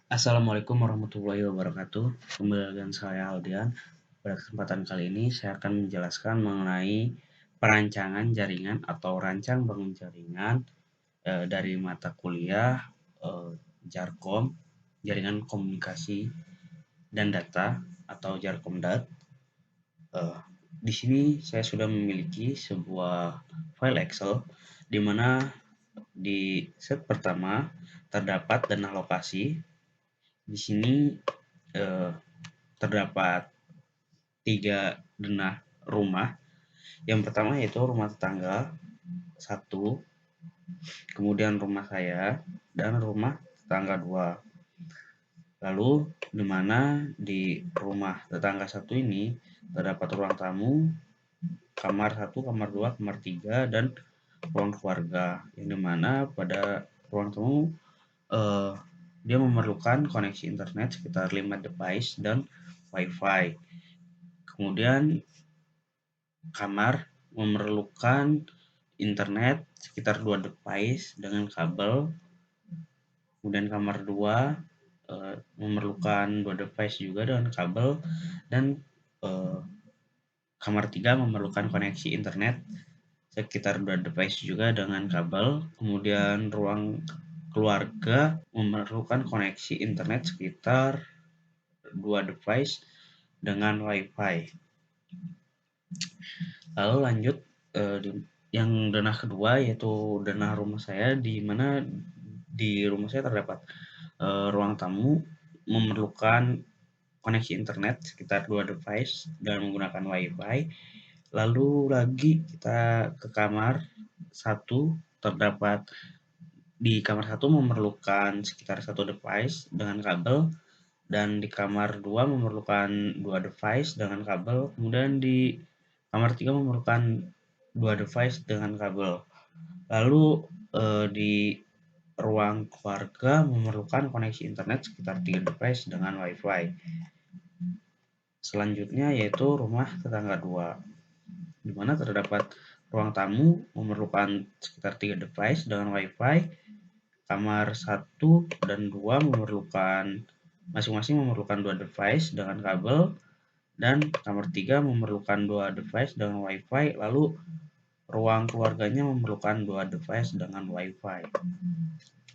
Assalamualaikum warahmatullahi wabarakatuh. Kembali dengan saya Aldian. Pada kesempatan kali ini saya akan menjelaskan mengenai perancangan jaringan atau rancang bangun jaringan dari mata kuliah Jarkom, Jaringan Komunikasi dan Data atau Jarkomdat. Di sini saya sudah memiliki sebuah file Excel di mana di set pertama terdapat dana lokasi. Di sini eh, terdapat 3 denah rumah. Yang pertama yaitu rumah tetangga 1, kemudian rumah saya, dan rumah tetangga 2. Lalu di mana di rumah tetangga 1 ini terdapat ruang tamu, kamar 1, kamar 2, kamar 3, dan ruang keluarga. Yang dimana pada ruang tamu eh, dia memerlukan koneksi internet sekitar 5 device dan WiFi. Kemudian kamar memerlukan internet sekitar 2 device dengan kabel. Kemudian kamar 2 memerlukan 2 device juga dengan kabel, dan kamar 3 memerlukan koneksi internet sekitar 2 device juga dengan kabel. Kemudian ruang keluarga memerlukan koneksi internet sekitar 2 device dengan WiFi. Lalu lanjut yang denah kedua yaitu denah rumah saya, di mana di rumah saya terdapat ruang tamu memerlukan koneksi internet sekitar 2 device dan menggunakan WiFi. Lalu lagi kita ke kamar 1, terdapat di kamar 1 memerlukan sekitar 1 device dengan kabel, dan di kamar 2 memerlukan 2 device dengan kabel. Kemudian di kamar 3 memerlukan 2 device dengan kabel. Lalu di ruang keluarga memerlukan koneksi internet sekitar 3 device dengan WiFi. Selanjutnya yaitu rumah tetangga 2, di mana terdapat ruang tamu memerlukan sekitar 3 device dengan WiFi. Kamar 1 dan 2 memerlukan masing-masing memerlukan 2 device dengan kabel, dan kamar 3 memerlukan 2 device dengan WiFi. Lalu ruang keluarganya memerlukan 2 device dengan WiFi.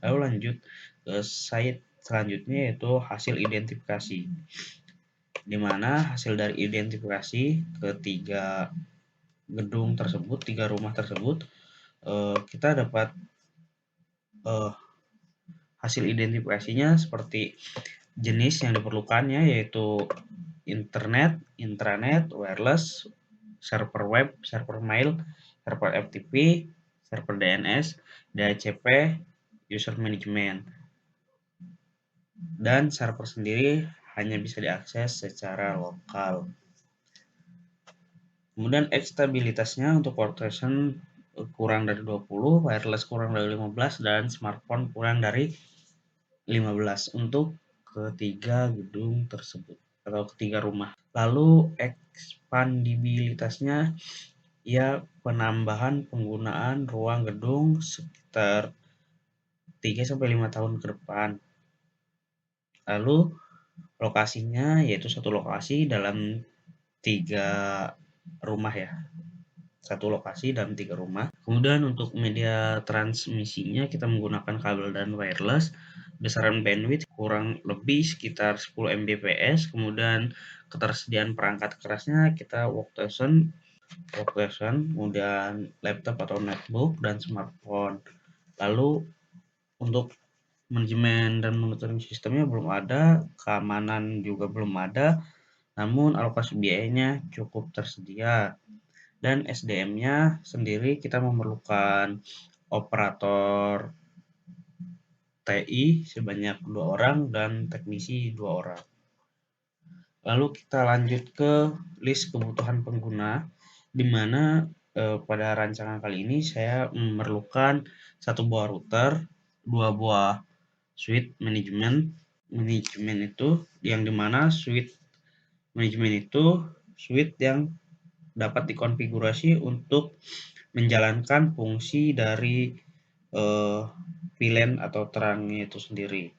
Lalu lanjut ke slide selanjutnya yaitu hasil identifikasi, di mana hasil dari identifikasi ketiga gedung tersebut, 3 rumah tersebut, kita dapat hasil identifikasinya seperti jenis yang diperlukannya yaitu internet, intranet, wireless, server web, server mail, server FTP, server DNS, DHCP, user management. Dan server sendiri hanya bisa diakses secara lokal. Kemudian stabilitasnya untuk workstation kurang dari 20, wireless kurang dari 15, dan smartphone kurang dari 15 untuk ketiga gedung tersebut atau ketiga rumah. Lalu ekspandibilitasnya ya penambahan penggunaan ruang gedung sekitar 3-5 tahun ke depan. Lalu lokasinya yaitu satu lokasi dalam 3 rumah ya. Satu lokasi dalam 3 rumah. Kemudian untuk media transmisinya kita menggunakan kabel dan wireless. Besaran bandwidth kurang lebih sekitar 10 Mbps. Kemudian ketersediaan perangkat kerasnya kita workstation, kemudian laptop atau notebook, dan smartphone. Lalu untuk manajemen dan monitoring sistemnya belum ada, keamanan juga belum ada, namun alokasi biayanya cukup tersedia. Dan SDM-nya sendiri kita memerlukan operator TI sebanyak 2 orang dan teknisi 2 orang. Lalu kita lanjut ke list kebutuhan pengguna, di mana pada rancangan kali ini saya memerlukan 1 buah router, 2 buah suite manajemen. Manajemen itu yang dimana suite manajemen itu suite yang dapat dikonfigurasi untuk menjalankan fungsi dari VLAN atau terangnya itu sendiri.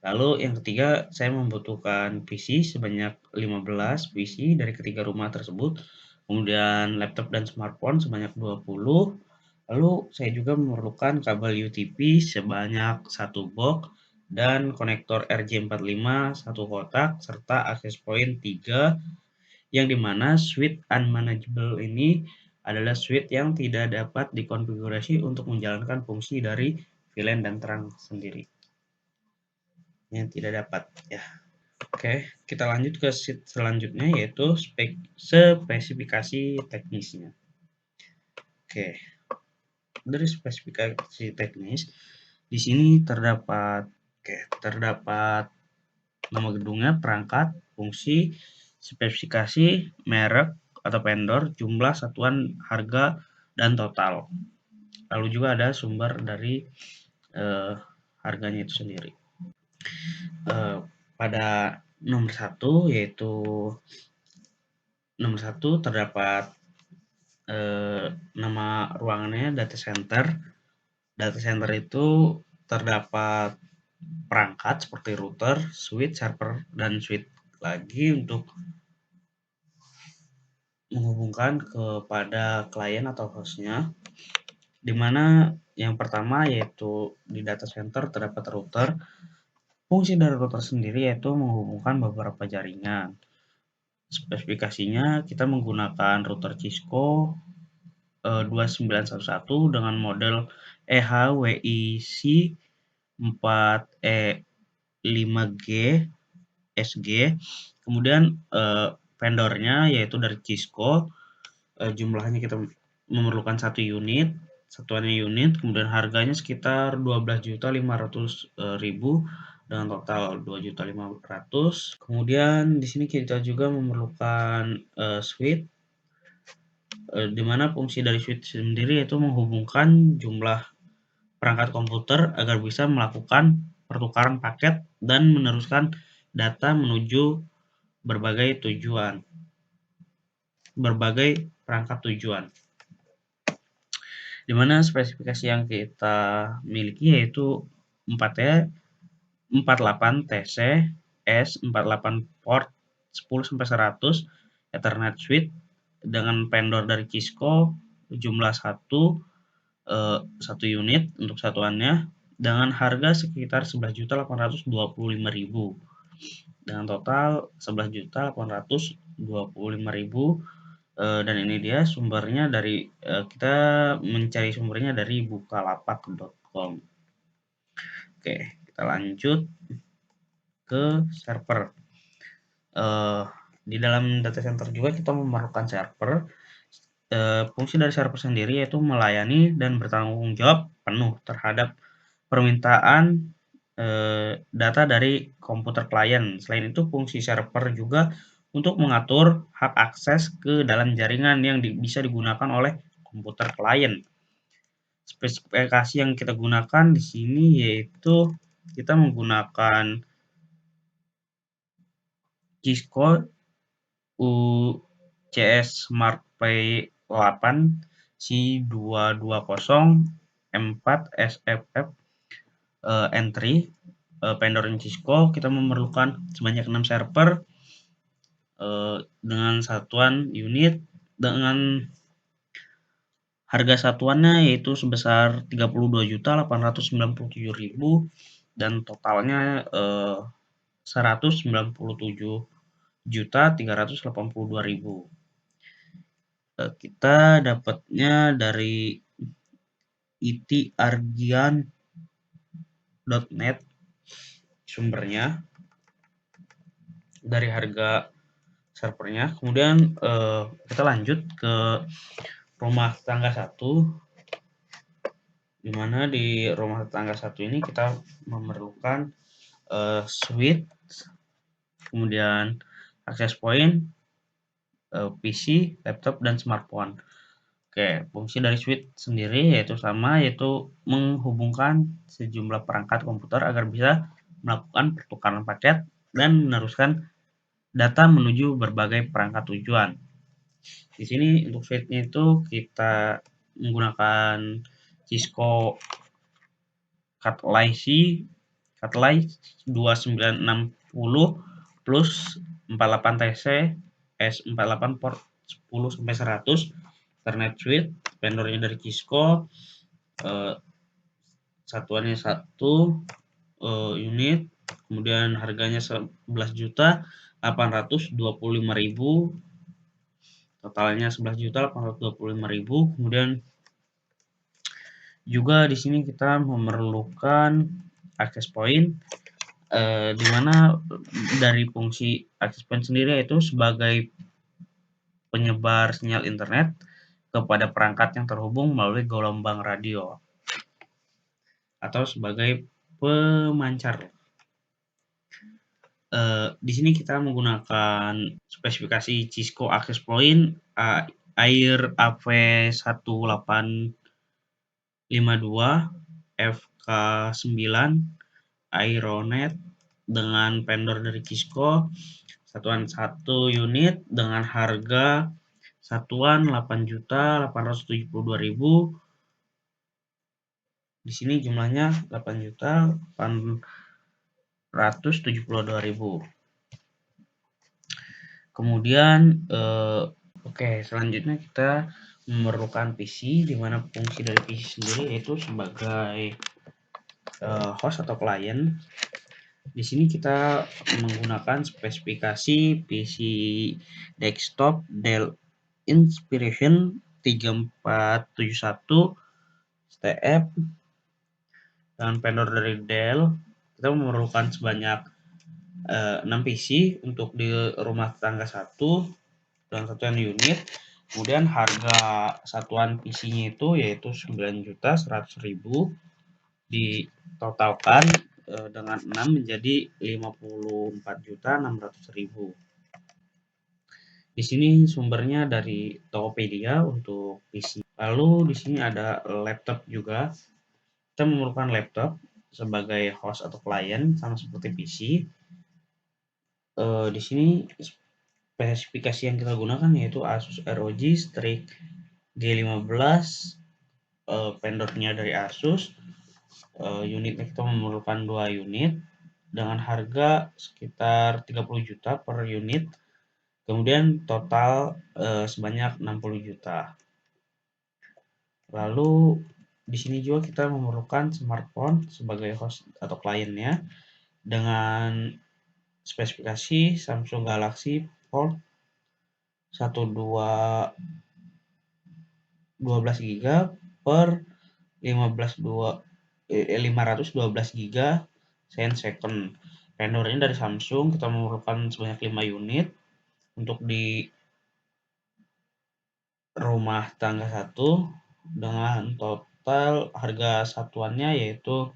Lalu yang ketiga, saya membutuhkan PC sebanyak 15 PC dari ketiga rumah tersebut, kemudian laptop dan smartphone sebanyak 20. Lalu saya juga memerlukan kabel UTP sebanyak 1 box dan konektor RJ45 1 kotak serta access point 3, yang dimana switch unmanageable ini adalah switch yang tidak dapat dikonfigurasi untuk menjalankan fungsi dari VLAN dan terang sendiri, yang tidak dapat ya. Oke, kita lanjut ke sheet selanjutnya, yaitu spesifikasi teknisnya. Oke, dari spesifikasi teknis di sini terdapat nama gedungnya, perangkat, fungsi, spesifikasi, merek atau vendor, jumlah, satuan, harga, dan total. Lalu juga ada sumber dari harganya itu sendiri. Pada nomor 1 yaitu nomor 1 terdapat nama ruangannya data center. Data center itu terdapat perangkat seperti router, switch, server, dan switch lagi untuk menghubungkan kepada klien atau hostnya, di mana yang pertama yaitu di data center terdapat router. Fungsi dari router sendiri yaitu menghubungkan beberapa jaringan. Spesifikasinya kita menggunakan router Cisco 2911 dengan model EHWIC 4E5G SG. Kemudian vendornya yaitu dari Cisco, jumlahnya kita memerlukan 1 unit, satuannya unit, kemudian harganya sekitar 12.500.000 dengan total 2.500.000. Kemudian di sini kita juga memerlukan switch, di mana fungsi dari switch sendiri yaitu menghubungkan jumlah perangkat komputer agar bisa melakukan pertukaran paket dan meneruskan data menuju berbagai perangkat tujuan. Di mana spesifikasi yang kita miliki yaitu 48 TC S48 port 10-100 Ethernet switch dengan vendor dari Cisco, jumlah 1 unit untuk satuannya dengan harga sekitar 11.825.000 dengan total 11.825.000. Dan ini dia sumbernya dari kita mencari sumbernya dari bukalapak.com. Oke, kita lanjut ke server. Di dalam data center juga kita memerlukan server. Fungsi dari server sendiri yaitu melayani dan bertanggung jawab penuh terhadap permintaan data dari komputer klien. Selain itu, fungsi server juga untuk mengatur hak akses ke dalam jaringan yang bisa digunakan oleh komputer klien. Spesifikasi yang kita gunakan di sini yaitu kita menggunakan Cisco UCS Smart Play 8 C220 M4 SFF N3. Vendor Cisco kita memerlukan sebanyak 6 server dengan satuan unit dengan harga satuannya yaitu sebesar 32.897.000 dan totalnya 197.382.000. Kita dapatnya dari itargian.net sumbernya dari harga servernya. Kemudian kita lanjut ke rumah tangga 1, di mana di rumah tangga 1 ini kita memerlukan switch, kemudian access point, PC, laptop, dan smartphone. Oke, fungsi dari switch sendiri yaitu sama, yaitu menghubungkan sejumlah perangkat komputer agar bisa melakukan pertukaran paket dan meneruskan data menuju berbagai perangkat tujuan. Di sini untuk switch-nya itu kita menggunakan Cisco Katlai 2960 plus 48 TC S48 port 10 sampai 100 Ethernet switch, vendornya dari Cisco, satuannya 1 unit, kemudian harganya 11.825.000, totalnya 11.825.000. Kemudian juga di sini kita memerlukan access point, di mana dari fungsi access point sendiri yaitu sebagai penyebar sinyal internet kepada perangkat yang terhubung melalui gelombang radio atau sebagai pemancar. Di sini kita menggunakan spesifikasi Cisco Access Point Air AV1852 FK9 Aeronet dengan vendor dari Cisco, satuan 1 unit dengan harga satuan 8.872.000. Di sini jumlahnya 8.872.000. Kemudian selanjutnya kita memerlukan PC, di mana fungsi dari PC sendiri yaitu sebagai host atau klien. Di sini kita menggunakan spesifikasi PC desktop Dell Inspiration 3471 STF dan vendor dari Dell. Kita memerlukan sebanyak 6 PC untuk di rumah tangga 1 dan satuan unit. Kemudian harga satuan PC-nya itu yaitu 9.100.000, ditotalkan dengan 6 menjadi 54.600.000. Di sini sumbernya dari Tokopedia untuk PC. Lalu di sini ada laptop juga. Kita memerlukan laptop sebagai host atau klien sama seperti PC. Di sini spesifikasi yang kita gunakan yaitu Asus ROG Strix G15, vendornya dari Asus. Unitnya kita memerlukan 2 unit dengan harga sekitar 30 juta per unit, kemudian total sebanyak 60 juta. Lalu di sini juga kita memerlukan smartphone sebagai host atau kliennya dengan spesifikasi Samsung Galaxy Fold 12 GB per 512 GB second. Vendornya dari Samsung, kita memerlukan sebanyak 5 unit untuk di rumah tangga 1 dengan total harga satuannya yaitu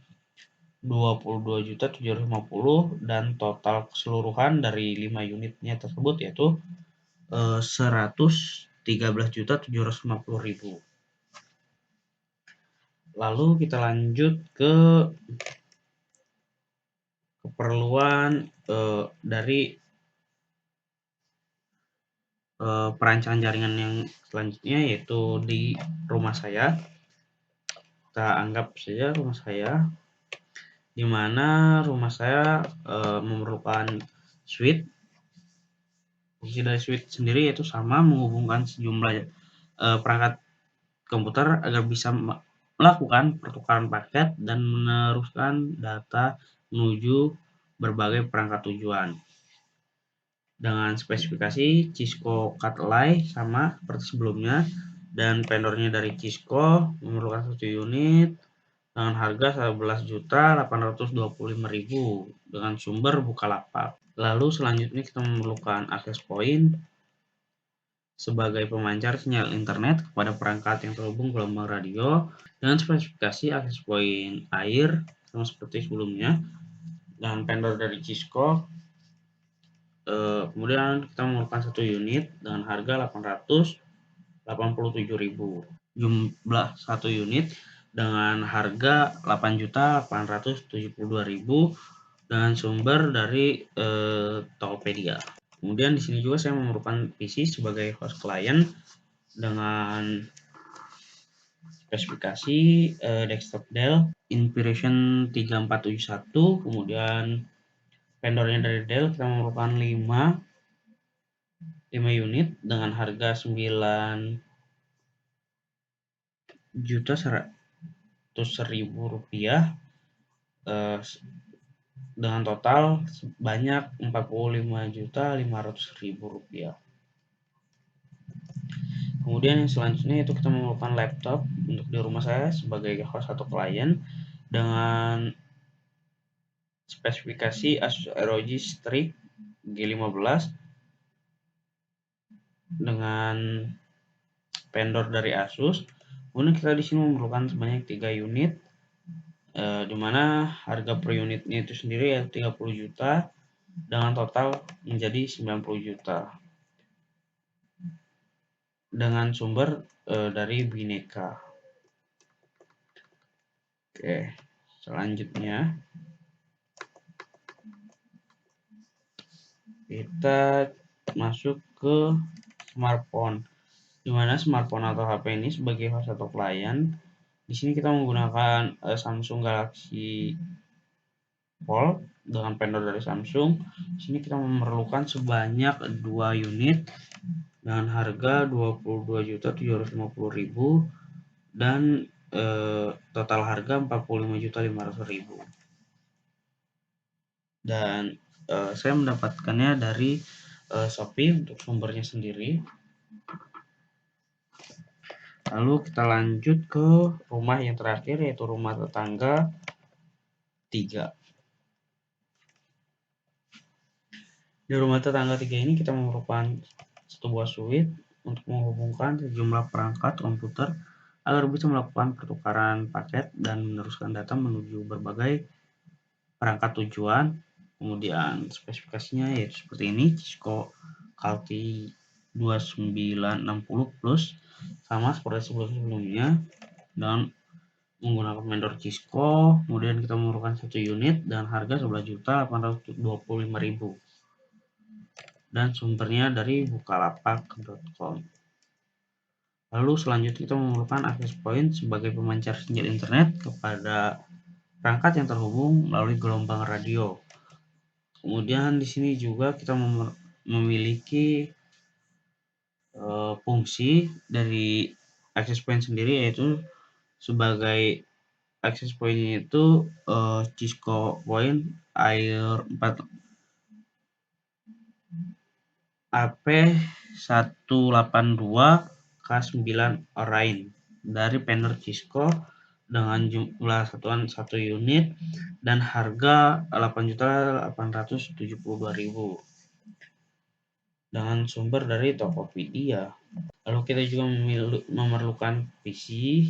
22.750 dan total keseluruhan dari 5 unitnya tersebut yaitu 113.750.000. Lalu kita lanjut ke keperluan dari perancangan jaringan yang selanjutnya yaitu di rumah saya. Kita anggap saja rumah saya, di mana rumah saya memerlukan switch. Fungsi dari switch sendiri yaitu sama, menghubungkan sejumlah perangkat komputer agar bisa melakukan pertukaran paket dan meneruskan data menuju berbagai perangkat tujuan. Dengan spesifikasi Cisco Katlai sama seperti sebelumnya, dan vendornya dari Cisco, memerlukan 1 unit dengan harga 11.825.000 dengan sumber Bukalapak. Lalu selanjutnya kita memerlukan access point sebagai pemancar sinyal internet kepada perangkat yang terhubung gelombang radio dengan spesifikasi access point air sama seperti sebelumnya dan vendor dari Cisco. Kemudian kita memerlukan 1 unit dengan harga 887.000. Jumlah 1 unit dengan harga 8.872.000 dengan sumber dari Tokopedia. Kemudian di sini juga saya memerlukan PC sebagai host klien dengan spesifikasi desktop Dell Inspiration 3471, kemudian vendornya dari Dell kita memerlukan 5 unit dengan harga 9.100.000 rupiah, dengan total sebanyak 45.500.000 rupiah. Kemudian yang selanjutnya itu kita memerlukan laptop untuk di rumah saya sebagai host atau klien dengan spesifikasi Asus ROG Strix G15 dengan vendor dari Asus. Kemudian kita di sini memerlukan sebanyak 3 unit, di mana harga per unitnya itu sendiri ya 30 juta dengan total menjadi 90 juta dengan sumber dari Bineka. Oke, selanjutnya kita masuk ke smartphone, di mana smartphone atau HP ini sebagai host atau klien. Di sini kita menggunakan Samsung Galaxy Fold dengan vendor dari Samsung. Di sini kita memerlukan sebanyak 2 unit dengan harga 22.750.000 dan total harga 45.500.000. Dan saya mendapatkannya dari Shopee untuk sumbernya sendiri. Lalu kita lanjut ke rumah yang terakhir, yaitu rumah tetangga 3. Di rumah tetangga 3 ini kita memerlukan satu buah switch untuk menghubungkan sejumlah perangkat komputer agar bisa melakukan pertukaran paket dan meneruskan data menuju berbagai perangkat tujuan. Kemudian spesifikasinya yaitu seperti ini, Cisco Calti 2960 Plus, sama seperti sebelumnya dan menggunakan vendor Cisco. Kemudian kita memerlukan 1 unit dan harga 11.825.000 dan sumbernya dari bukalapak.com. Lalu selanjutnya kita memerlukan access point sebagai pemancar sinyal internet kepada perangkat yang terhubung melalui gelombang radio. Kemudian di sini juga kita memiliki fungsi dari access point sendiri, yaitu sebagai access point itu Cisco Point Air 4 AP182K9 Orion dari vendor Cisco dengan jumlah satuan 1 unit dan harga 8.872.000 dengan sumber dari Tokopedia. Lalu kita juga memerlukan PC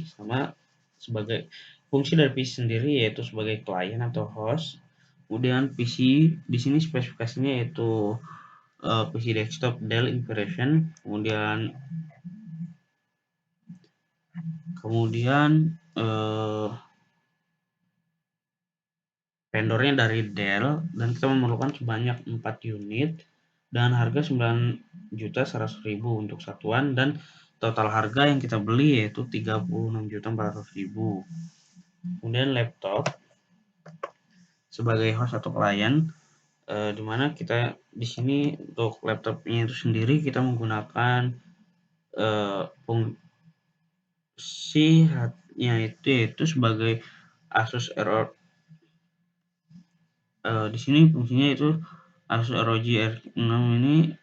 sama sebagai fungsi dari PC sendiri, yaitu sebagai klien atau host. Kemudian PC di sini spesifikasinya yaitu PC desktop Dell Inspiration, kemudian vendornya dari Dell, dan kita memerlukan sebanyak 4 unit dan harga 9.100.000 untuk satuan, dan total harga yang kita beli yaitu 36.400.000. Kemudian laptop sebagai host atau klien, di mana kita di sini untuk laptopnya itu sendiri kita menggunakan fungsinya itu sebagai Asus ROG. Di sini fungsinya itu Asus ROG R6 ini,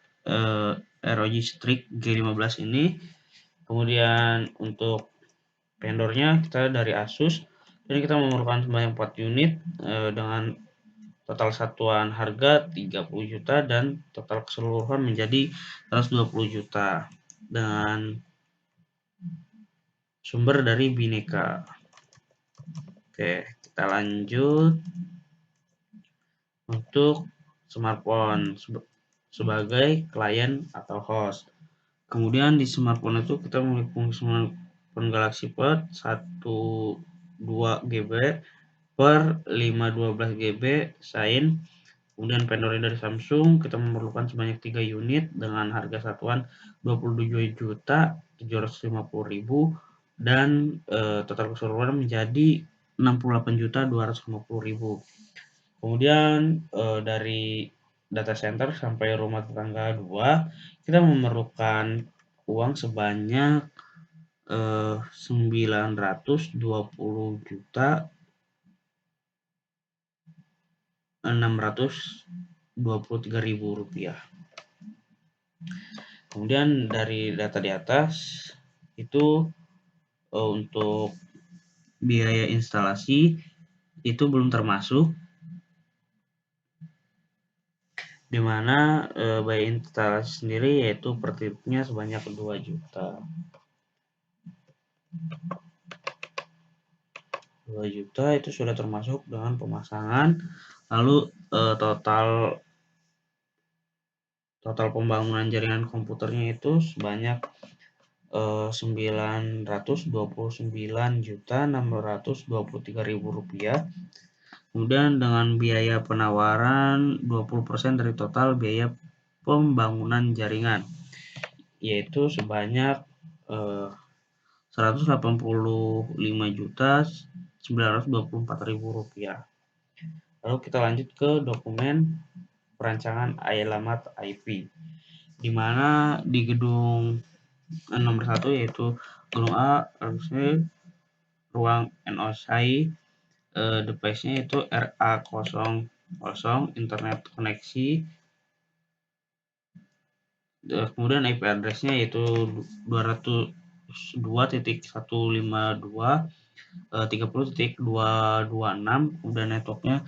ROG Strix G15 ini. Kemudian untuk vendornya kita dari Asus, jadi kita memerlukan sebanyak 4 unit dengan total satuan harga 30 juta dan total keseluruhan menjadi 120 juta dengan sumber dari Bineka. Oke, kita lanjut untuk smartphone sebagai klien atau host. Kemudian di smartphone itu kita memiliki fungsi smartphone Galaxy Pod 12 GB per 512 GB Shine. Kemudian vendornya dari Samsung, kita memerlukan sebanyak 3 unit dengan harga satuan 27.750.000 dan total keseluruhan menjadi 68.250.000. Kemudian dari data center sampai rumah tetangga 2 kita memerlukan uang sebanyak 920.623.000 rupiah. Kemudian dari data di atas itu untuk biaya instalasi itu belum termasuk, di mana biaya instalasi sendiri yaitu per tripnya sebanyak 2 juta. 2 juta itu sudah termasuk dengan pemasangan, lalu total pembangunan jaringan komputernya itu sebanyak 929.623.000 rupiah. Kemudian dengan biaya penawaran 20% dari total biaya pembangunan jaringan, yaitu sebanyak 185.924.000 rupiah. Lalu kita lanjut ke dokumen perancangan alamat IP, di mana di gedung nomor 1 yaitu gedung A, RC, ruang NOSI, device-nya itu RA00, internet koneksi, kemudian IP address-nya yaitu 202.152.30.226, kemudian network-nya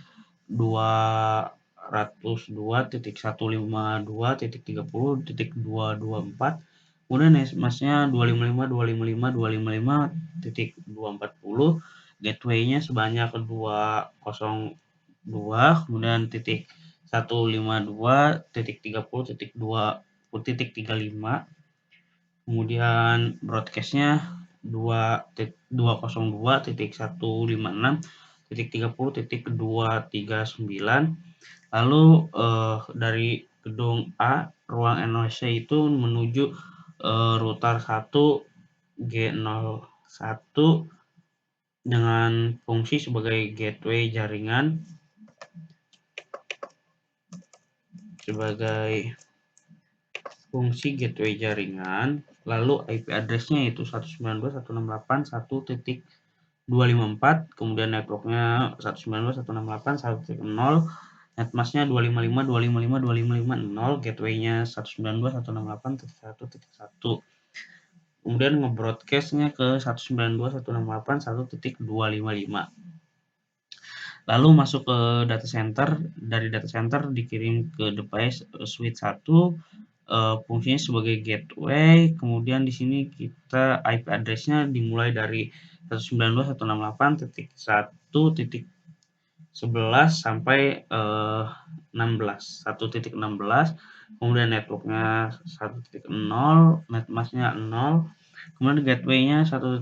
202.152.30.224, kemudian NetMask-nya 255.255.255.240, gateway-nya sebanyak 202, kemudian titik 152.30.2.35, kemudian broadcast-nya 202.156.30.239. Lalu dari gedung A, ruang NOC itu menuju router 1 G01 dengan fungsi sebagai gateway jaringan, lalu IP address-nya yaitu 192.168.1.254, kemudian network-nya 192.168.1.0, netmask-nya 255.255.255.0, gateway-nya 192.168.1.1, kemudian nge-broadcast-nya ke 192.168.1.255. Lalu masuk ke data center, dari data center dikirim ke device switch 1, fungsinya sebagai gateway. Kemudian di sini kita IP address-nya dimulai dari 192.168.1.11 sampai 1.16, kemudian network-nya 1.0, netmask-nya 0, kemudian gateway-nya 1.1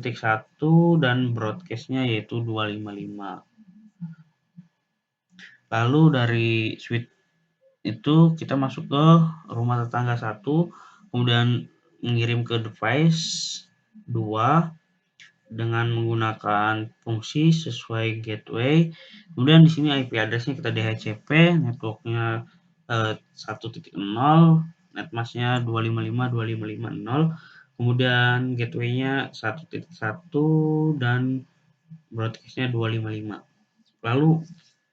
dan broadcast-nya yaitu 255. Lalu dari switch itu kita masuk ke rumah tetangga 1, kemudian mengirim ke device 2 dengan menggunakan fungsi sesuai gateway. Kemudian di sini IP address-nya kita DHCP, network-nya 1.0, netmask-nya 255.255.0, kemudian gateway-nya 1.1 dan broadcast-nya 255. Lalu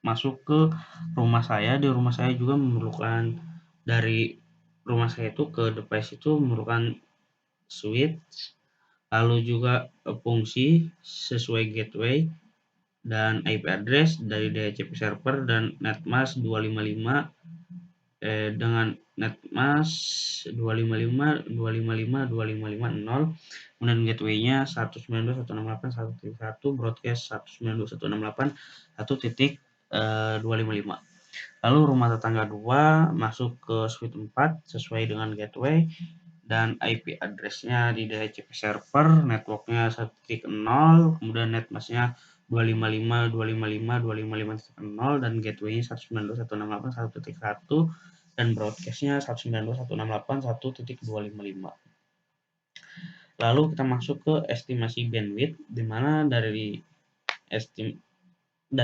masuk ke rumah saya. Di rumah saya juga memerlukan, dari rumah saya itu ke device itu memerlukan switch, lalu juga fungsi sesuai gateway dan IP address dari DHCP server dan netmask 255 dengan netmask 255.255.255.0, kemudian gateway-nya 192.168.1.1, broadcast 192.168.1.255. Lalu rumah tetangga 2 masuk ke switch 4 sesuai dengan gateway dan IP address-nya di DHCP server, network-nya 1.0, kemudian netmask-nya 255.255.255.0 dan gateway-nya 192.168.1.1 dan broadcast-nya 192.168.1.255. Lalu kita masuk ke estimasi bandwidth, di mana dari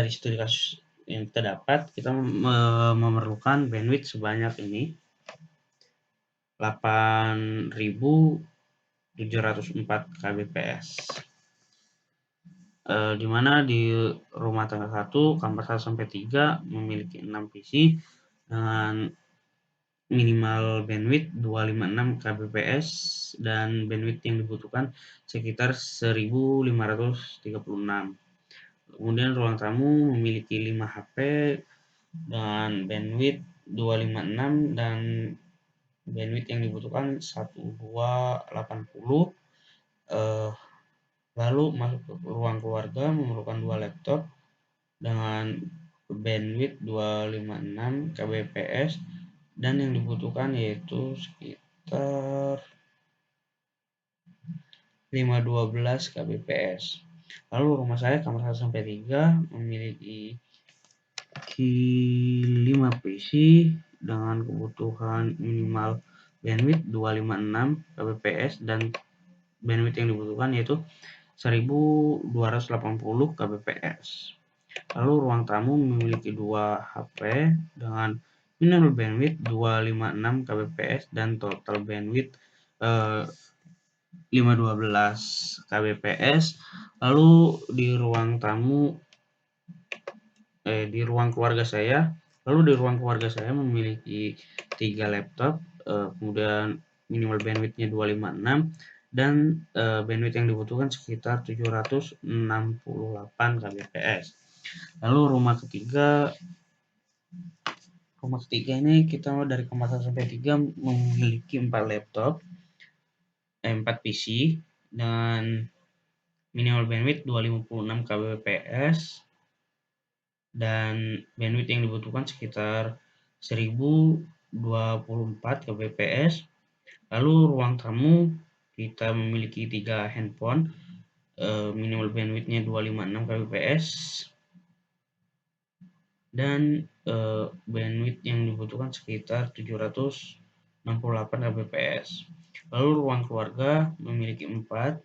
studi kasus yang kita dapat, kita memerlukan bandwidth sebanyak ini 8.704 kbps. Di mana di rumah tangga 1, kamar 1 sampai 3 memiliki 6 PC dengan minimal bandwidth 256 kbps dan bandwidth yang dibutuhkan sekitar 1536. Kemudian ruang tamu memiliki 5 HP dengan bandwidth 256 dan bandwidth yang dibutuhkan 1280. Lalu masuk ke ruang keluarga memerlukan 2 laptop dengan bandwidth 256 kbps dan yang dibutuhkan yaitu sekitar 512 kbps. Lalu rumah saya kamar 1 sampai 3 memiliki 5 PC dengan kebutuhan minimal bandwidth 256 kbps dan bandwidth yang dibutuhkan yaitu 1280 kbps. Lalu ruang tamu memiliki 2 HP dengan minimal bandwidth 256 kbps dan total bandwidth 512 kbps. Lalu di ruang keluarga saya memiliki 3 laptop, kemudian minimal bandwidth-nya 256 dan bandwidth yang dibutuhkan sekitar 768 kbps. Lalu rumah ketiga ini kita dari kamar 1 sampai 3 memiliki 4 laptop, 4 PC dengan minimal bandwidth 256 kbps dan bandwidth yang dibutuhkan sekitar 1024 kbps. Lalu ruang tamu kita memiliki 3 handphone, minimal bandwidth-nya 256 kbps dan bandwidth yang dibutuhkan sekitar 768 kbps. Lalu ruang keluarga memiliki 4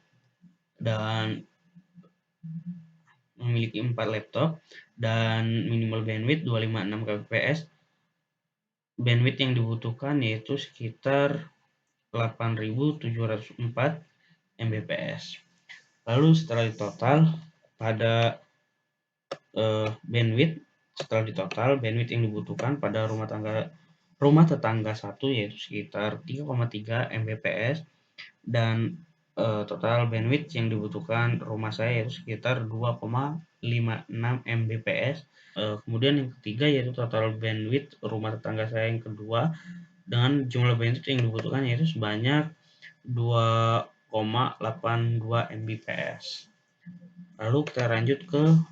laptop dan minimal bandwidth 256 kbps. Bandwidth yang dibutuhkan yaitu sekitar 8.704 mbps. Lalu setelah ditotal pada bandwidth yang dibutuhkan pada rumah tetangga 1 yaitu sekitar 3,3 mbps dan total bandwidth yang dibutuhkan rumah saya yaitu sekitar 2,56 mbps. Kemudian yang ketiga yaitu total bandwidth rumah tetangga saya yang kedua dengan jumlah bandwidth yang dibutuhkan yaitu sebanyak 2,82 mbps. Lalu kita lanjut ke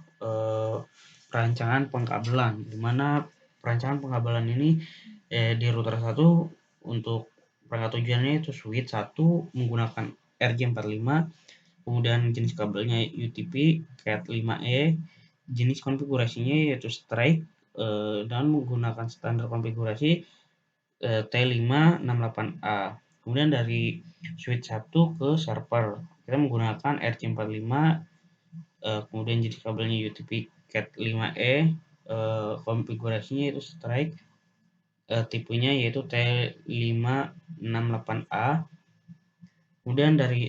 perancangan pengkabelan, di mana perancangan pengkabelan ini di router 1 untuk perangkat tujuannya itu switch 1 menggunakan RJ45, kemudian jenis kabelnya UTP Cat 5E, jenis konfigurasinya yaitu strike dan menggunakan standar konfigurasi T568A. Kemudian dari switch 1 ke server kita menggunakan RJ45, kemudian jenis kabelnya UTP Cat 5E, konfigurasinya yaitu strike, tipenya yaitu T568A. Kemudian dari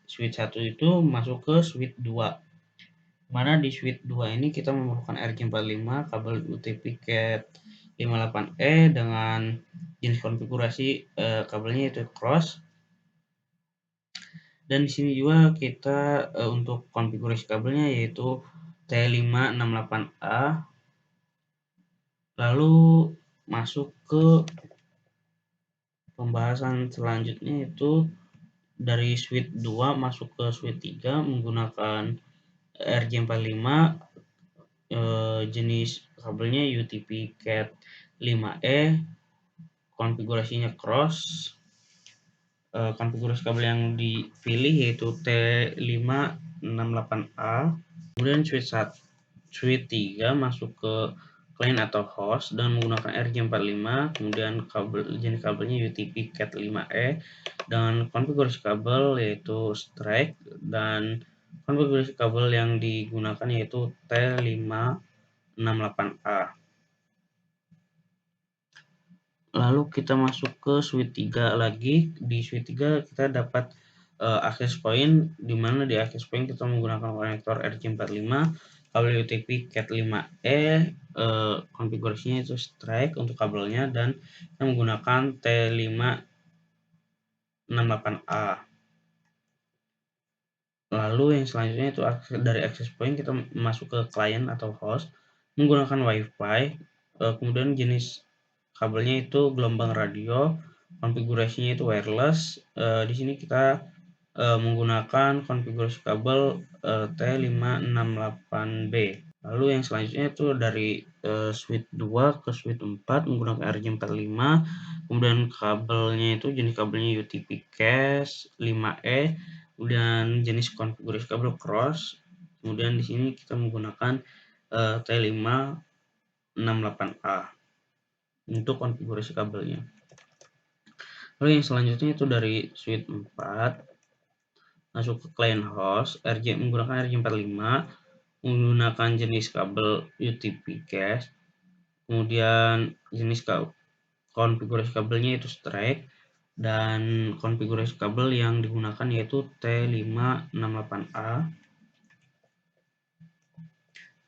switch 1 itu masuk ke switch 2, mana di switch 2 ini kita memerlukan RJ45, kabel UTP Cat 58E dengan jenis konfigurasi kabelnya itu cross. Dan di sini juga kita untuk konfigurasi kabelnya yaitu T568A. Lalu masuk ke pembahasan selanjutnya itu dari switch 2 masuk ke switch 3 menggunakan RJ45, jenis kabelnya UTP Cat 5E, konfigurasinya cross. Konfigurasi kabel yang dipilih yaitu T568A. Kemudian switch 3 masuk ke client atau host dengan menggunakan RJ45, kemudian jenis kabelnya UTP Cat5e dengan konfigurasi kabel yaitu strike, dan konfigurasi kabel yang digunakan yaitu T568A. Lalu kita masuk ke suite 3 lagi. Di suite 3 kita dapat access point, di mana di access point kita menggunakan konektor RJ45, kabel UTP Cat5e, konfigurasinya itu strike untuk kabelnya, dan kita menggunakan T568A. Lalu yang selanjutnya itu dari access point kita masuk ke client atau host menggunakan WiFi, kemudian jenis kabelnya itu gelombang radio, konfigurasinya itu wireless. Di sini kita menggunakan konfigurasi kabel T568B. Lalu yang selanjutnya itu dari suite 2 ke suite 4 menggunakan RJ45, kemudian kabelnya itu jenis kabelnya UTP Cas 5E, kemudian jenis konfigurasi kabel cross. Kemudian di sini kita menggunakan T568A untuk konfigurasi kabelnya. Lalu yang selanjutnya itu dari suite 4 masuk ke client host, menggunakan RJ45, menggunakan jenis kabel UTP Cas, kemudian jenis konfigurasi kabelnya itu strike, dan konfigurasi kabel yang digunakan yaitu T568A.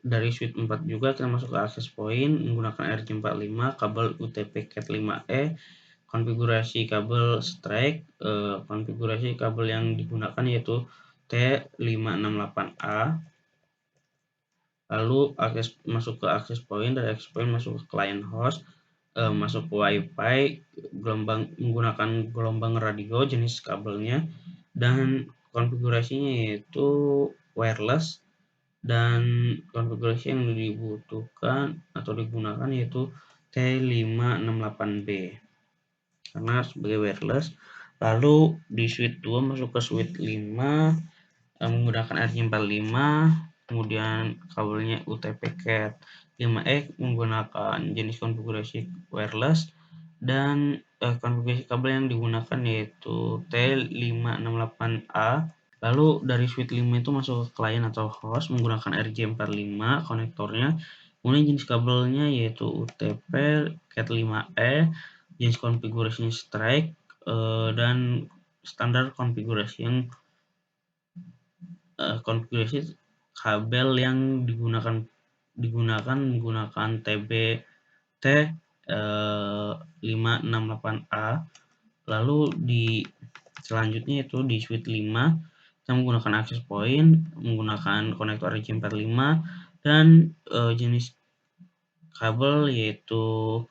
Dari suite 4 juga kita masuk ke access point menggunakan RJ45, kabel UTP Cat5e, konfigurasi kabel strike, konfigurasi kabel yang digunakan yaitu T568A. Lalu masuk ke access point, dari access point masuk ke client host, masuk ke WiFi, menggunakan gelombang radio jenis kabelnya, dan konfigurasinya yaitu wireless, dan konfigurasi yang dibutuhkan atau digunakan yaitu T568B karena sebagai wireless. Lalu di suite 2 masuk ke suite 5 menggunakan RJ45, kemudian kabelnya UTP Cat5e menggunakan jenis konfigurasi wireless, dan konfigurasi kabel yang digunakan yaitu T568A. Lalu dari suite 5 itu masuk ke client atau host menggunakan RJ45 konektornya, kemudian jenis kabelnya yaitu UTP Cat5e, jenis konfigurasinya strike, dan standar konfigurasi konfigurasi kabel yang digunakan menggunakan T568A. Lalu di selanjutnya itu di suite 5 kita menggunakan access point menggunakan konektor RJ45 dan jenis kabel yaitu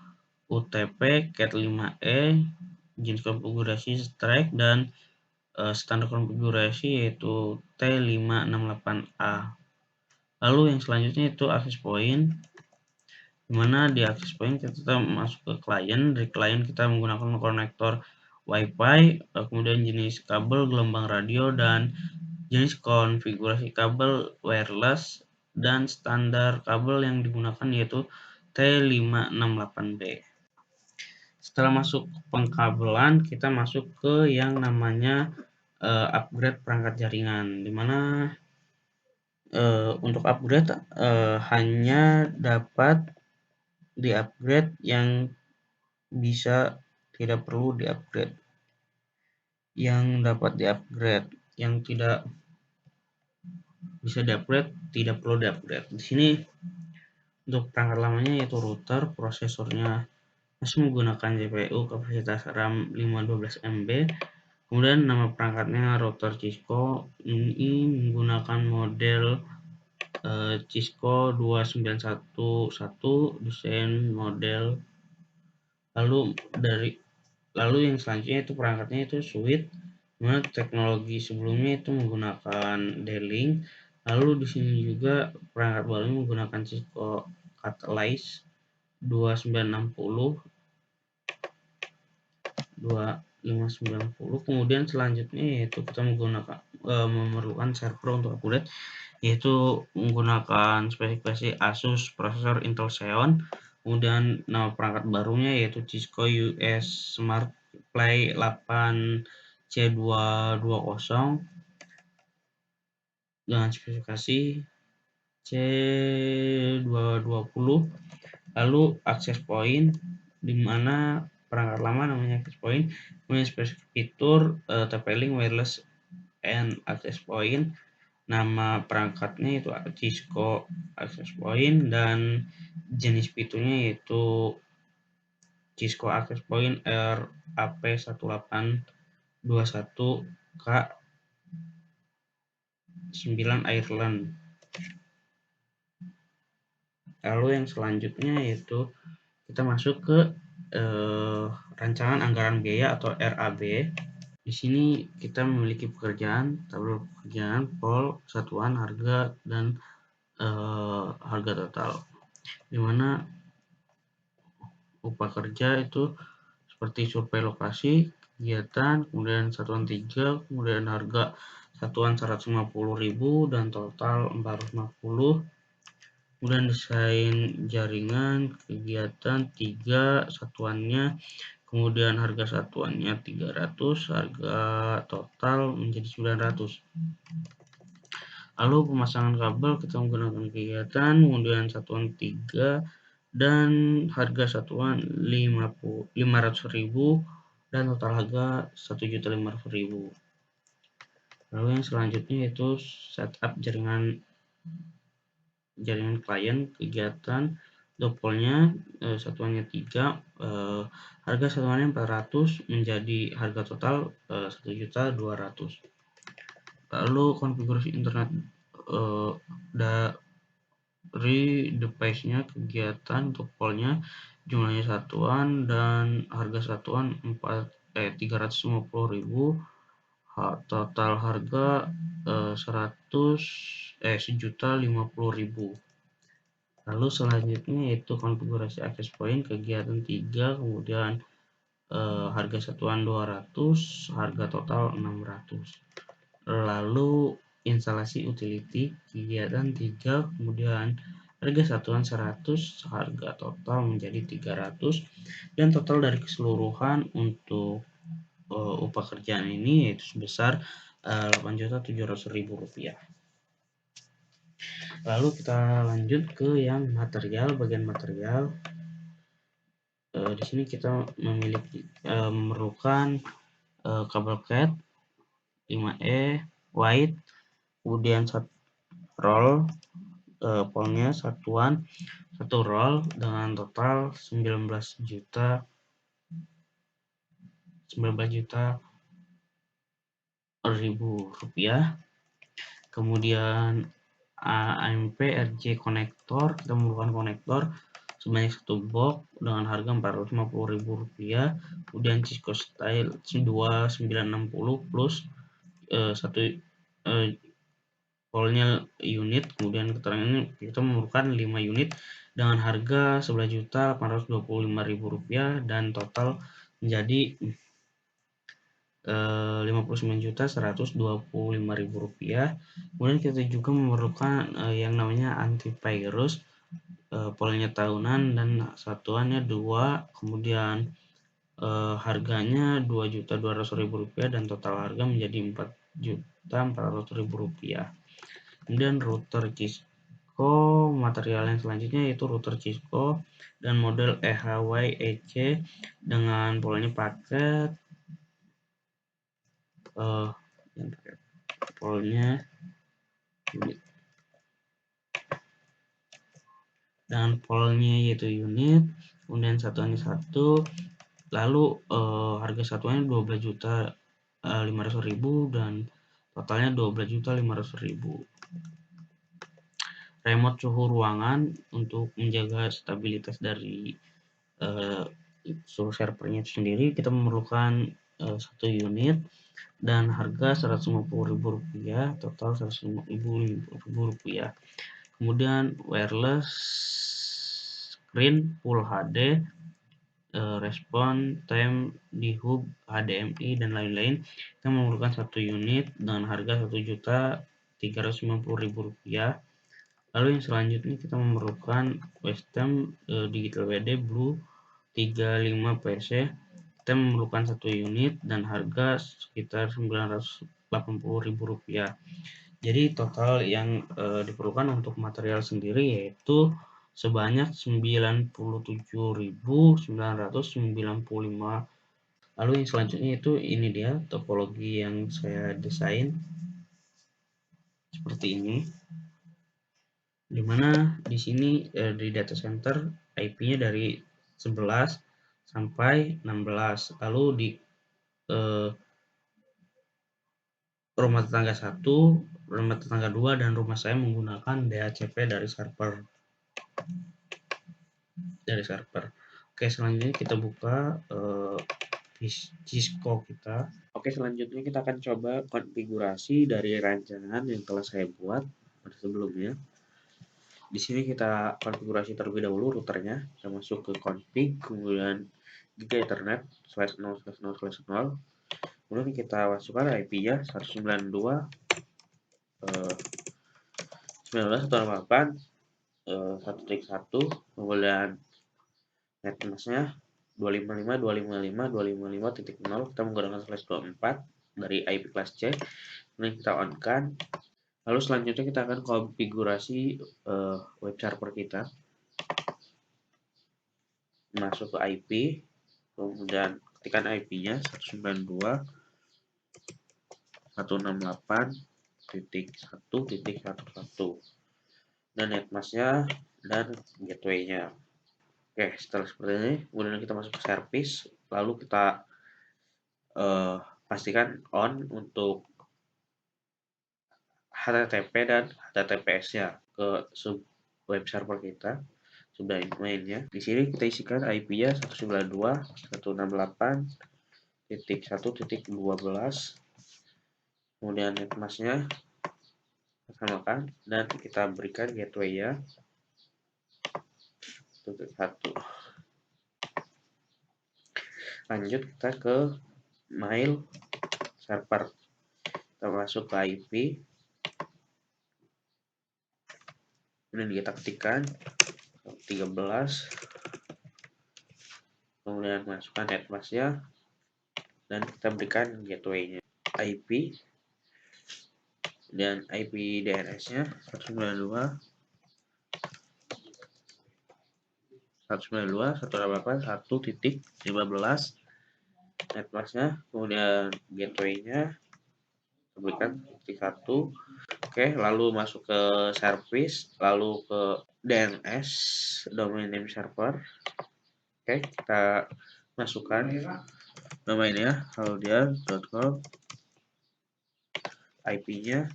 UTP Cat5e, jenis konfigurasi strike, dan standar konfigurasi yaitu T568A. Lalu yang selanjutnya itu access point, dimana di access point kita masuk ke client. Dari client kita menggunakan konektor WiFi, kemudian jenis kabel gelombang radio, dan jenis konfigurasi kabel wireless, dan standar kabel yang digunakan yaitu T568B. Setelah masuk pengkabelan, kita masuk ke yang namanya upgrade perangkat jaringan, dimana untuk upgrade hanya dapat di-upgrade yang bisa, tidak perlu di-upgrade. Yang dapat di-upgrade, yang tidak bisa di-upgrade, tidak perlu di-upgrade. Di sini untuk perangkat lamanya yaitu router, prosesornya masih menggunakan GPU, kapasitas RAM 512 MB. Kemudian nama perangkatnya router Cisco, ini menggunakan model Cisco 2911 desain model. Lalu yang selanjutnya itu perangkatnya itu switch, dimana teknologi sebelumnya itu menggunakan D-Link. Lalu di sini juga perangkat baru menggunakan Cisco Catalyst 2960 590. Kemudian selanjutnya yaitu kita menggunakan memerlukan server untuk upgrade, yaitu menggunakan spesifikasi Asus prosesor Intel Xeon. Kemudian nama perangkat barunya yaitu Cisco US Smart Play 8C220 dengan spesifikasi C220. Lalu access point, di mana perangkat lama namanya access point, punya spesifik fitur TP-Link wireless and access point. Nama perangkatnya itu Cisco access point dan jenis fiturnya yaitu Cisco access point RAP1821K9 Ireland. Lalu yang selanjutnya yaitu kita masuk ke rancangan anggaran biaya atau RAB. Di sini kita memiliki pekerjaan, tabel pekerjaan, pol, satuan, harga, dan harga total. Di mana upah kerja itu seperti survei lokasi, kegiatan, kemudian satuan 3, kemudian harga satuan 150.000 dan total 450. Kemudian desain jaringan, kegiatan 3, satuannya, kemudian harga satuannya 300, harga total menjadi 900. Lalu pemasangan kabel kita menggunakan kegiatan, kemudian satuan 3 dan harga satuan 500.000 dan total harga 1.500.000. Lalu yang selanjutnya yaitu setup jaringan klien, kegiatan, dopolnya satuannya 3, harga satuannya 400 menjadi harga total 1.200.000. Lalu konfigurasi internet dari device-nya, kegiatan, dopolnya, jumlahnya satuan dan harga satuan 350.000, total harga 1.050.000. Lalu selanjutnya yaitu konfigurasi access point, kegiatan 3, kemudian harga satuan 200, harga total 600. Lalu instalasi utility, kegiatan 3, kemudian harga satuan 100, harga total menjadi 300, dan total dari keseluruhan untuk upah kerjaan ini yaitu sebesar Rp8.700.000. Lalu kita lanjut ke yang material, bagian material. Di sini kita memerlukan kabel cat 5E white, kemudian roll, polnya satuan 1 roll dengan total 19 juta rupiah. Kemudian AMP RJ konektor, kita memerlukan konektor sebanyak 1 box dengan harga Rp450.000. Kemudian Cisco Style 2960 plus 1 polnya unit. Kemudian keterangannya kita memerlukan 5 unit dengan harga Rp11.825.000 dan total menjadi Rp59.125.000. Kemudian kita juga memerlukan yang namanya antivirus, polnya tahunan dan satuannya 2, kemudian harganya Rp2.200.000 dan total harga menjadi Rp4.400.000. Kemudian router Cisco, material yang selanjutnya yaitu router Cisco dan model EHY-EC dengan polanya paket, polnya unit, dan polnya yaitu unit, kemudian satuannya 1, lalu harga satuannya Rp12.500.000 dan totalnya Rp12.500.000. Remote suhu ruangan untuk menjaga stabilitas dari suhu servernya itu sendiri, kita memerlukan 1 unit dan harga Rp150.000, total Rp150.000. Kemudian wireless screen Full HD respon, time, di hub, HDMI, dan lain-lain. Kita memerlukan 1 unit dengan harga Rp1.350.000. Lalu yang selanjutnya kita memerlukan Western Digital WD Blue 35 PC. Kita memerlukan 1 unit dan harga sekitar Rp980.000. Jadi total yang diperlukan untuk material sendiri yaitu sebanyak Rp97.995. Lalu yang selanjutnya itu ini dia topologi yang saya desain seperti ini, dimana di sini di data center IP-nya dari 11 sampai 16. Lalu di rumah tetangga 1, rumah tetangga 2, dan rumah saya menggunakan DHCP dari server. Oke, selanjutnya kita buka Cisco kita. Oke, selanjutnya kita akan coba konfigurasi dari rancangan yang telah saya buat pada sebelumnya. Di sini kita konfigurasi terlebih dahulu routernya. Kita masuk ke config, kemudian Giga Ethernet /0/0/0. Kemudian kita masukkan IP-nya 192.19.168.1.1, kemudian netmasknya 255.255.255.0. Kita menggunakan /24 dari IP kelas C. Kemudian kita on-kan. Lalu selanjutnya kita akan konfigurasi web server kita. Masuk ke IP, kemudian ketikkan IP-nya 192.168.1.1 dan netmasknya dan gateway-nya. Oke, setelah seperti ini, kemudian kita masuk ke service, lalu kita pastikan on untuk HTTP dan HTTPS-nya ke sub web server kita, subdomainnya. Di sini kita isikan IP-nya 192.168.1.12, kemudian netmasknya samakan dan kita berikan gateway-nya 1. Lanjut kita ke mail server. Kita masuk ke IP, kemudian kita ketikkan 13, kemudian masukkan netmasknya dan kita berikan gateway-nya IP dan IP DNS-nya 192.168.1.15, netmasknya, kemudian gateway-nya berikan 1. Oke, lalu masuk ke service, lalu ke DNS domain name server. Oke, kita masukkan domainnya haldian.com, IP-nya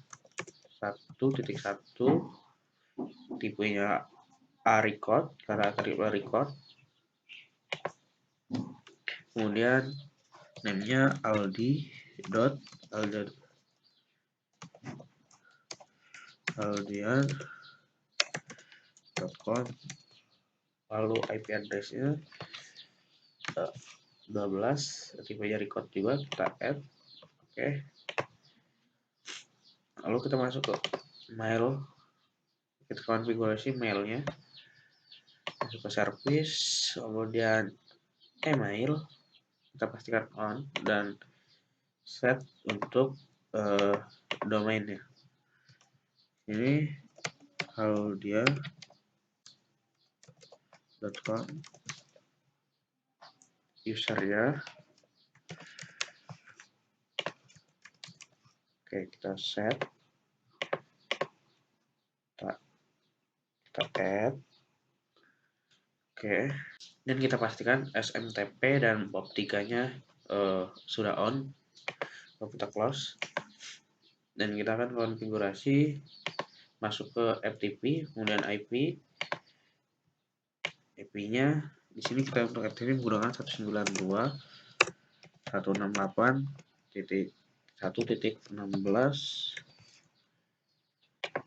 1.1, tipenya A-record karena tadi A-record, kemudian name-nya aldian.com, lalu IP address-nya 12, tipenya record juga, kita add. Oke, lalu kita masuk ke mail, kita konfigurasi mailnya, masuk ke service, kemudian email kita pastikan on dan set untuk domainnya. Ini haldian.com, usernya. Oke, kita set, kita add. Oke, dan kita pastikan SMTP dan POP3-nya sudah on. Lalu kita close dan kita akan konfigurasi masuk ke FTP, kemudian IP-nya di sini kita untuk FTP menggunakan 192.168.1.16,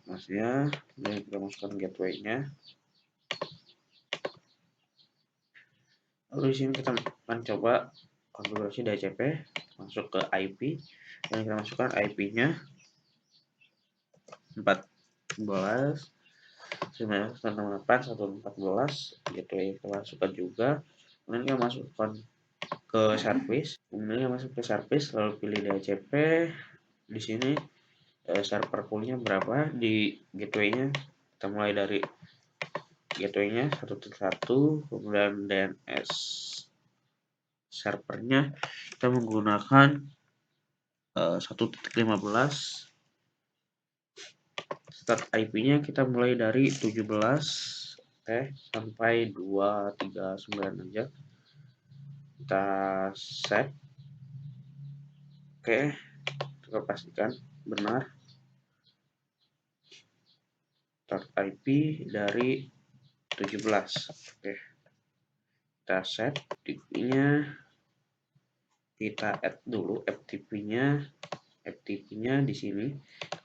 maksudnya dan kita masukkan gateway-nya. Lalu di sini kita akan coba konfigurasi DHCP, masuk ke IP, dan kita masukkan IP-nya 14 19.168.114 gitu ya, kita masukkan juga. Kemudian kita masukkan ke service, kemudian masuk ke service, lalu pilih DHCP. Di sini server poolnya berapa, di gateway-nya kita mulai dari gateway-nya 1.1, kemudian DNS servernya kita menggunakan 1.15. Start IP-nya kita mulai dari 17 sampai 239 aja. Kita set. Kita pastikan benar. Start IP dari 17. Kita set FTP-nya. Kita add dulu FTP-nya di sini.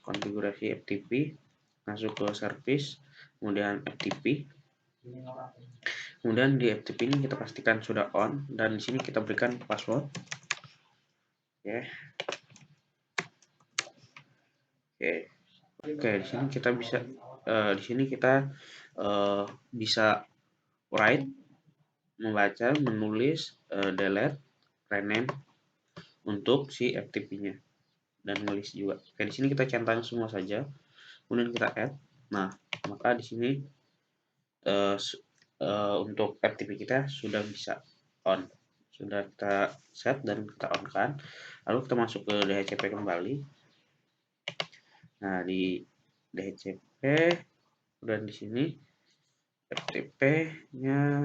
Konfigurasi FTP, masuk ke service, kemudian FTP. Kemudian di FTP ini kita pastikan sudah on, dan di sini kita berikan password. Oke, di sini kita bisa write, membaca, menulis, delete, rename untuk si FTP-nya, dan nulis juga. Oke, di sini kita centangkan semua saja, kemudian kita add. Nah, maka di sini untuk FTP kita sudah bisa on, sudah kita set dan kita on kan. Lalu kita masuk ke DHCP kembali. Nah, di DHCP dan di sini FTP-nya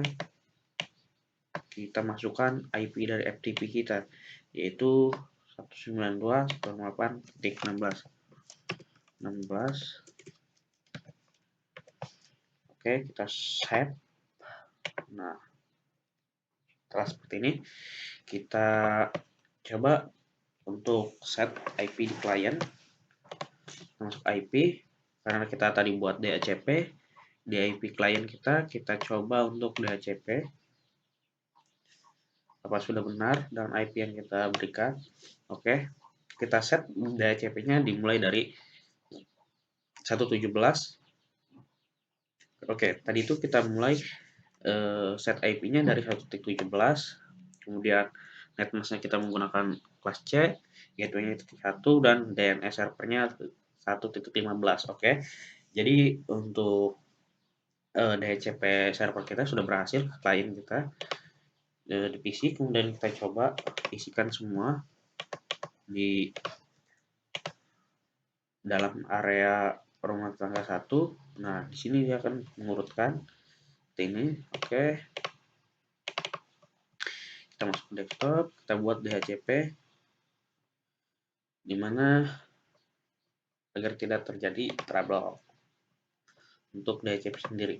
kita masukkan IP dari FTP kita, yaitu 192.168.16. Oke, kita save. Nah, setelah seperti ini, kita coba untuk set IP di client. Masuk IP, karena kita tadi buat DHCP, di IP client kita coba untuk DHCP apa sudah benar dan IP yang kita berikan. Oke, kita set DHCP-nya dimulai dari 117. Oke, tadi itu kita mulai set IP-nya dari 1.17, kemudian netmask-nya kita menggunakan kelas C, gateway-nya 1, dan DNS servernya 1.15. Oke, jadi untuk DHCP server kita sudah berhasil ke klien kita di PC. Kemudian kita coba isikan semua di dalam area rumah tangga 1. Nah, di sini dia akan mengurutkan ini. Oke, kita masuk ke desktop, kita buat DHCP dimana agar tidak terjadi trouble untuk DHCP sendiri.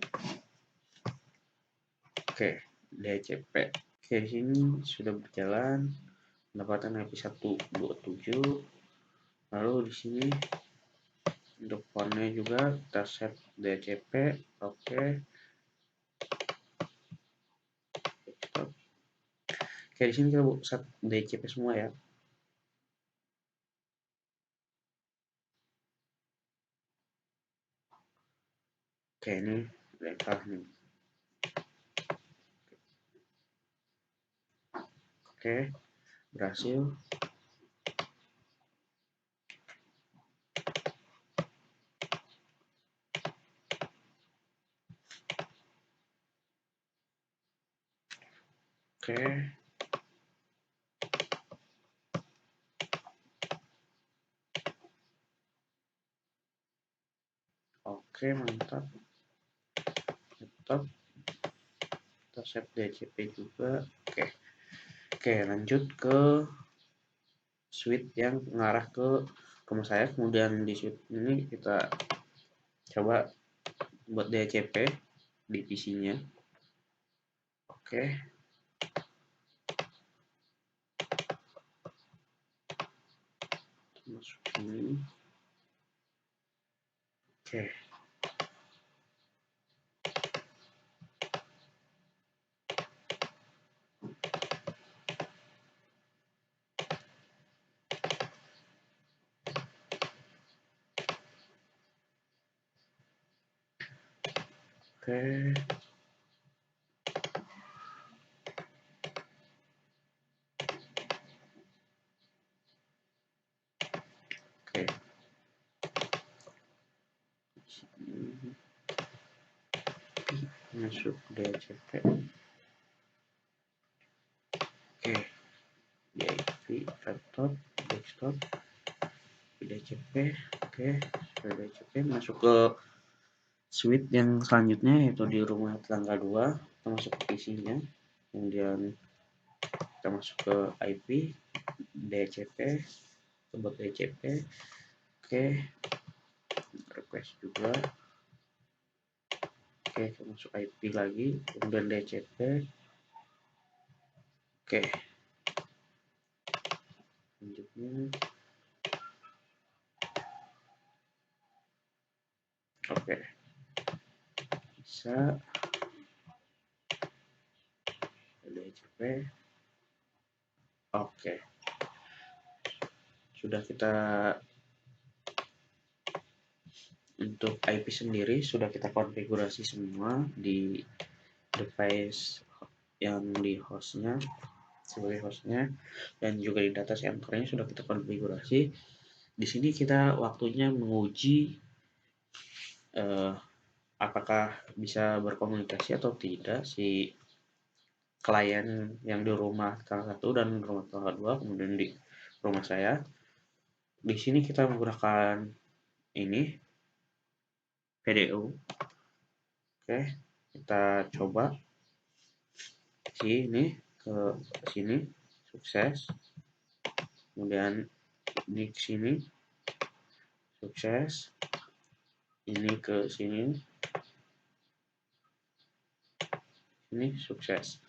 Oke, DHCP. Oke, di sini sudah berjalan, mendapatkan IP 127. Lalu di sini untuk fontnya juga kita set DHCP. Oke, di sini kita set DHCP semua ya. Oke, ini salah nih. Oke, berhasil. Oke, mantap. Kita save DHCP juga. Oke, lanjut ke switch yang mengarah ke rumah saya. Kemudian di switch ini kita coba buat DHCP di PC-nya. Oke, masuk ini. Oke, Oke. Oke. Masuk DCP. Oke. DIV laptop, desktop, DCP. Oke. DCP masuk ke suite yang selanjutnya, yaitu di rumah tangga 2. Kita masuk ke PC-nya, kemudian kita masuk ke IP DCP, sebut DCP. Oke, request juga. Oke, kita masuk IP lagi, kemudian DCP. Oke, selanjutnya oke, bisa DCP. Oke, sudah kita untuk IP sendiri sudah kita konfigurasi semua di device yang di hostnya, sebagai hostnya, dan juga di data centernya sudah kita konfigurasi. Di sini kita waktunya menguji apakah bisa berkomunikasi atau tidak si klien yang di rumah tangga 1 dan rumah tangga 2, kemudian di rumah saya. Di sini kita menggunakan ini PDU. Oke, kita coba sini ke sini, sukses. Kemudian ini ke sini, sukses. Ini ke sini, ini sukses.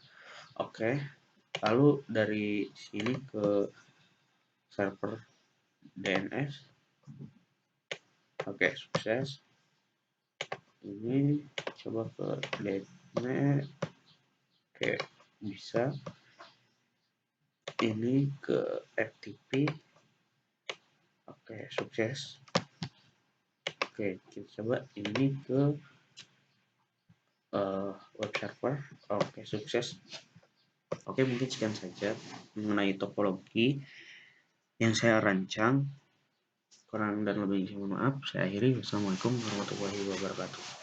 Oke, lalu dari sini ke server DNS. Oke, sukses. Ini coba ke DNS. Oke, bisa. Ini ke FTP. Oke, sukses. Oke, kita coba ini ke web server. Oke, sukses. Oke, mungkin sekian saja mengenai topologi yang saya rancang. Kurang dan lebihnya mohon maaf. Saya akhiri. Wassalamualaikum warahmatullahi wabarakatuh.